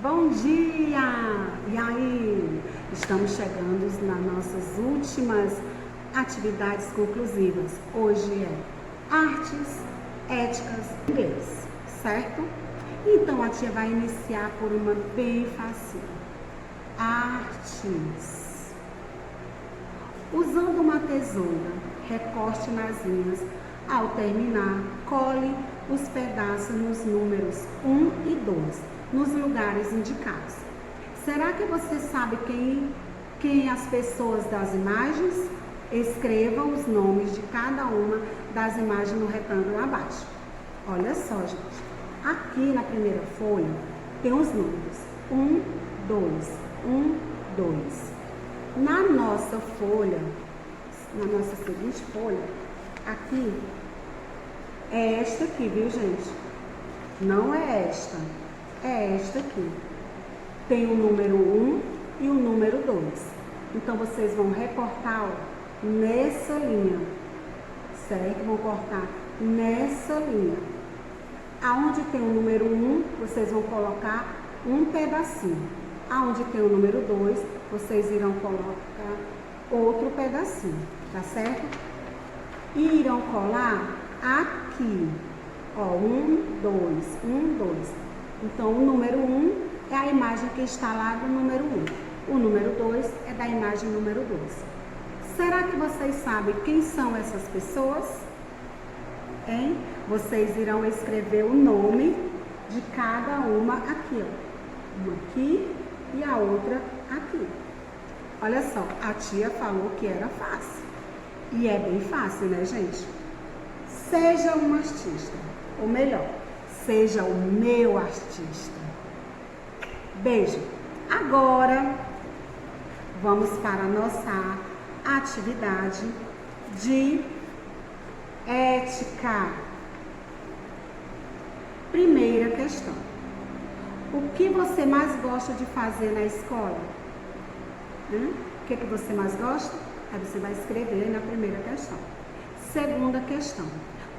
Bom dia! E aí? Estamos chegando nas nossas últimas atividades conclusivas. Hoje é artes, éticas, inglês, certo? Então a tia vai iniciar por uma bem fácil. Artes. Usando uma tesoura, recorte nas linhas. Ao terminar, cole os pedaços nos números 1 e 2, nos lugares indicados. Será que você sabe quem as pessoas das imagens? Escreva os nomes de cada uma das imagens no retângulo abaixo. Olha só, gente. Aqui na primeira folha tem os números 1, 2, 1, 2. Na nossa folha, na nossa seguinte folha, aqui é esta aqui, viu, gente? Não é esta. É esta aqui. Tem o número 1 e o número 2. Então, vocês vão recortar, ó, nessa linha. Certo? Vão cortar nessa linha. Aonde tem o número 1, vocês vão colocar um pedacinho. Aonde tem o número 2, vocês irão colocar outro pedacinho. Tá certo? E irão colar aqui. Ó, 1, 2, 1, 2. Então, o número 1 é a imagem que está lá do número 1. O número 2 é da imagem número 2. Será que vocês sabem quem são essas pessoas? Hein? Vocês irão escrever o nome de cada uma aqui, ó. Uma aqui e a outra aqui. Olha só, a tia falou que era fácil. E é bem fácil, né, gente? Seja um artista. Ou melhor, seja o meu artista. Beijo. Agora, vamos para a nossa atividade de ética. Primeira questão. O que você mais gosta de fazer na escola? O que você mais gosta? Aí você vai escrever na primeira questão. Segunda questão.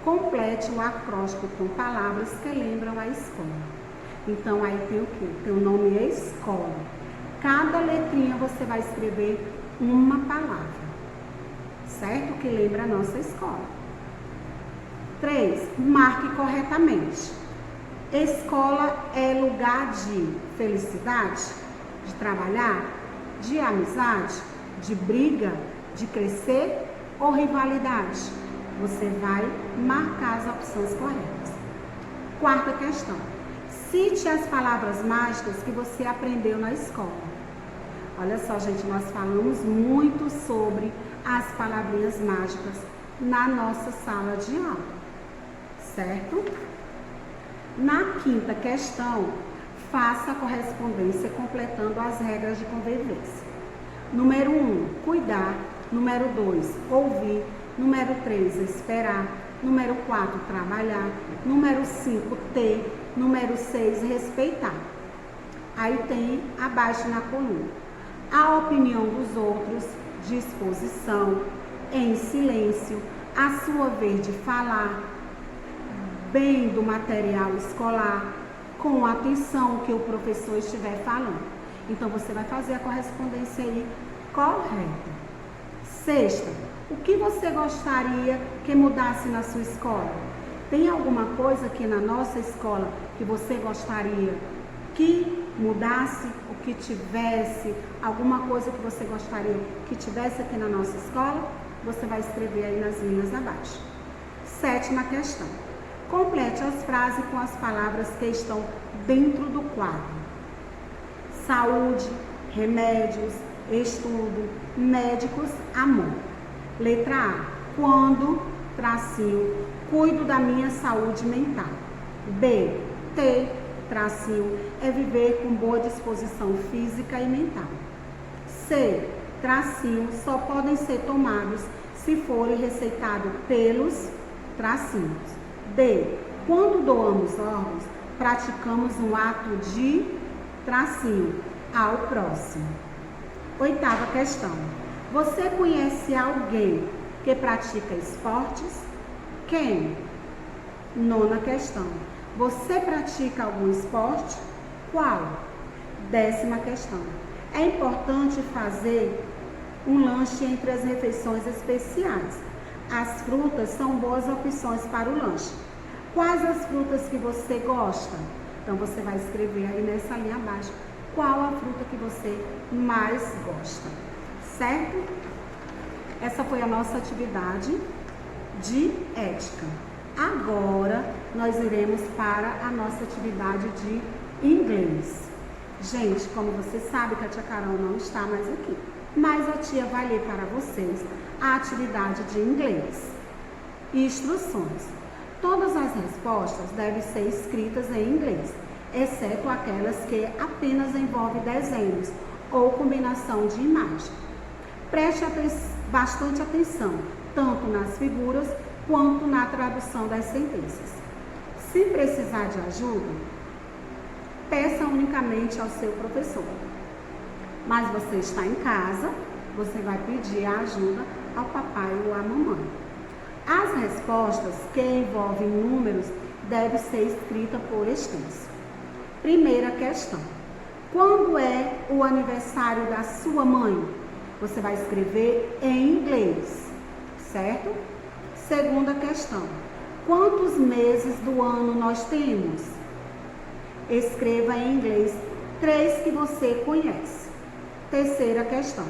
Complete o acróstico com palavras que lembram a escola. Então, aí tem o quê? Tem o nome escola. Cada letrinha você vai escrever uma palavra, certo? Que lembra a nossa escola. 3. Marque corretamente. Escola é lugar de felicidade, de trabalhar, de amizade, de briga, de crescer ou rivalidade? Você vai marcar as opções corretas. Quarta questão. Cite as palavras mágicas que você aprendeu na escola. Olha só, gente, nós falamos muito sobre as palavrinhas mágicas na nossa sala de aula, certo? Na quinta questão, faça a correspondência completando as regras de convivência. Número 1, cuidar. Número 2, ouvir. Número 3, esperar. Número 4, trabalhar. Número 5, ter. Número 6, respeitar. Aí tem abaixo na coluna. A opinião dos outros, disposição, em silêncio, a sua vez de falar, bem do material escolar, com atenção que o professor estiver falando. Então, você vai fazer a correspondência aí correta. Sexta, o que você gostaria que mudasse na sua escola? Tem alguma coisa aqui na nossa escola que você gostaria que mudasse, ou que tivesse, alguma coisa que você gostaria que tivesse aqui na nossa escola? Você vai escrever aí nas linhas abaixo. Sétima questão. Complete as frases com as palavras que estão dentro do quadro. Saúde, remédios, estudo, médicos, amor. Letra A. Quando, tracinho, cuido da minha saúde mental. B. T, tracinho, é viver com boa disposição física e mental. C. Tracinho, só podem ser tomados se forem receitados pelos tracinhos. D. Quando doamos órgãos, praticamos um ato de tracinho ao próximo. Oitava questão. Você conhece alguém que pratica esportes? Quem? Nona questão. Você pratica algum esporte? Qual? 10ª questão. É importante fazer um lanche entre as refeições especiais. As frutas são boas opções para o lanche. Quais as frutas que você gosta? Então, você vai escrever aí nessa linha abaixo qual a fruta que você mais gosta, certo? Essa foi a nossa atividade de ética. Agora, nós iremos para a nossa atividade de inglês. Gente, como você sabe que a tia Carol não está mais aqui, mas a tia vai ler para vocês a atividade de inglês. Instruções. Todas as respostas devem ser escritas em inglês, exceto aquelas que apenas envolvem desenhos ou combinação de imagem. Preste bastante atenção, tanto nas figuras quanto na tradução das sentenças. Se precisar de ajuda, peça unicamente ao seu professor. Mas você está em casa, você vai pedir a ajuda ao papai ou à mamãe. As respostas que envolvem números devem ser escritas por extenso. Primeira questão. Quando é o aniversário da sua mãe? Você vai escrever em inglês, certo? Segunda questão. Quantos meses do ano nós temos? Escreva em inglês 3 que você conhece. Terceira questão.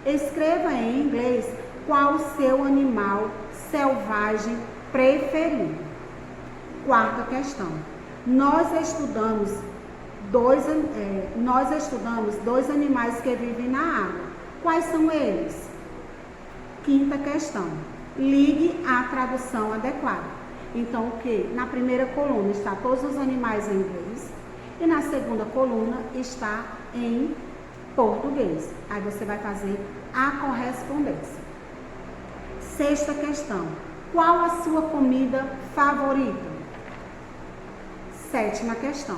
Escreva em inglês qual o seu animal selvagem preferido. Quarta questão. Nós estudamos dois animais que vivem na água. Quais são eles? Quinta questão. Ligue a tradução adequada. Então, o que? Na primeira coluna está todos os animais em inglês e na segunda coluna está em português. Aí você vai fazer a correspondência. Sexta questão. Qual a sua comida favorita? Sétima questão.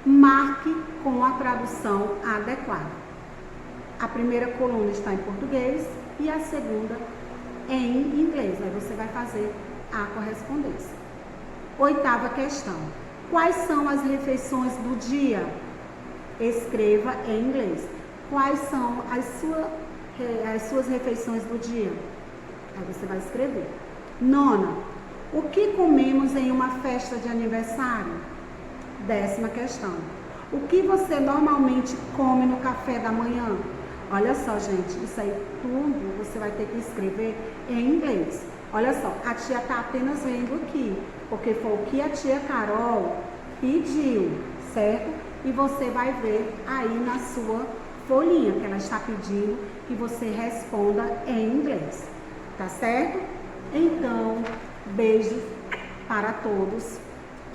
Marque com a tradução adequada. A primeira coluna está em português e a segunda em inglês. Aí você vai fazer a correspondência. Oitava questão. Quais são as refeições do dia? Escreva em inglês. Quais são as suas refeições do dia? Aí você vai escrever. Nona. O que comemos em uma festa de aniversário? 10ª questão. O que você normalmente come no café da manhã? Olha só, gente, isso aí tudo você vai ter que escrever em inglês. Olha só, a tia está apenas lendo aqui, porque foi o que a tia Carol pediu, certo? E você vai ver aí na sua folhinha que ela está pedindo que você responda em inglês, tá certo? Então, beijos para todos.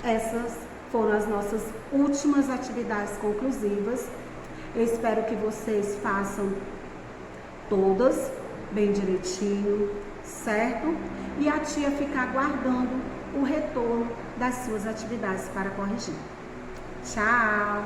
Essas foram as nossas últimas atividades conclusivas. Eu espero que vocês façam todas bem direitinho, certo? E a tia fica aguardando o retorno das suas atividades para corrigir. Tchau!